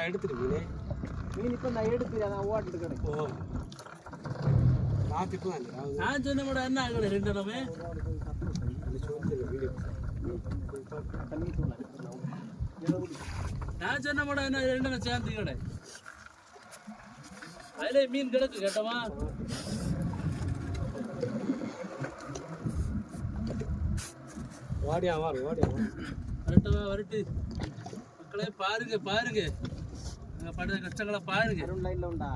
எடுத்துருக்கீங்க மீன் இப்போ நான் எடுத்து அதான் ஓட்டு கிடக்கும் நான் சொன்ன கூட என்ன ஆகல ரெண்டு நம்ம நான் சொன்ன கூட என்ன ரெண்டு சேர்ந்து கடை அதிலே மீன் கிடக்கு கேட்டவா வாடியா வரட்டவா வரட்டு மக்களே பாருங்க பாருங்க நாங்கள் படுற கஷ்டங்களை பாருங்க அருண் லைன்ல உண்டா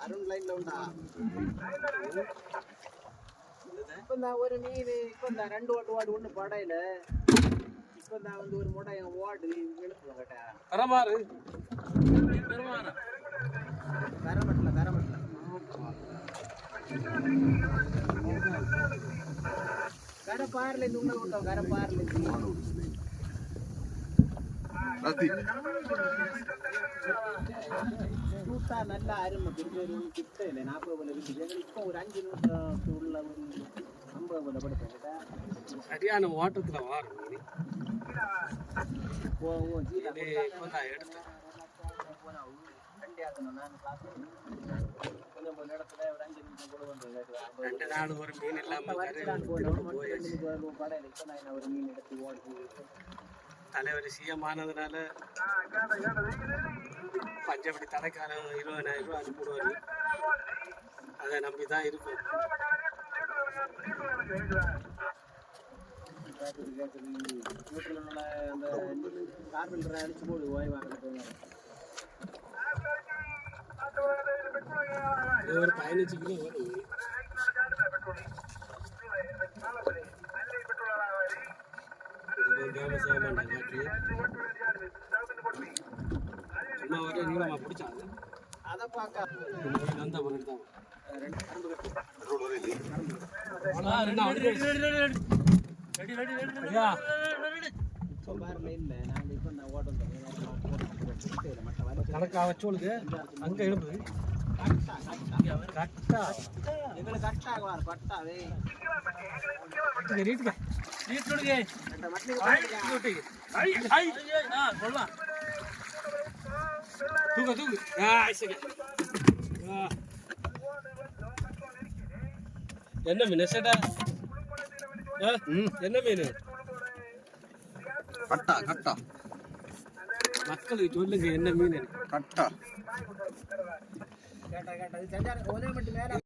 அருண் லைன்ல உண்டா இப்போ நான் ஒரு மீன் இப்போ நான் ரெண்டு ஓட்டு ஒன்று படையில இப்போ நான் வந்து ஒரு மூட்டை என் ஓடு எழுப்புவேன் கேட்டா கரமாறு பெருமானா கரமட்டில் கரப்பாரில் இருந்து உள்ள விட்டோம் கரப்பாரில் இருந்து சூட்டா நல்லா அருமை திருப்பி கிட்ட இல்லை 40 போல இருக்குது இப்போ ஒரு 5 நிமிஷம் உள்ள ஒரு 50 போல படுத்தேன் சரியான ஓட்டத்துல வாரும் ஒரு மீன் இல்லாம தலைவர் சிஎம் ஆனதுனால பஞ்சப்படி தடைக்காலம் 20,000 ரூபா அனுப்பிடுவாரு அதை நம்பிதான் இருக்கும் அந்த கார்பெண்டரை அடிச்சு போடு ஓய்வு ஒரு 15 கிலோ வரும் சும்மா வர நீளமா பிடிச்சாங்க அதை பார்க்க வந்த பொருள் தான் கணக்கா வச்சோளுக்கு அங்க எழுப்புது கட்டா எங்களுக்கு கட்டாகுவார் பட்டாவே என்ன மீன் சேட்டா என்ன மீன் கட்டா கட்டா மக்களுக்கு சொல்லுங்க என்ன மீன் கட்டா கேட்டா கேட்டா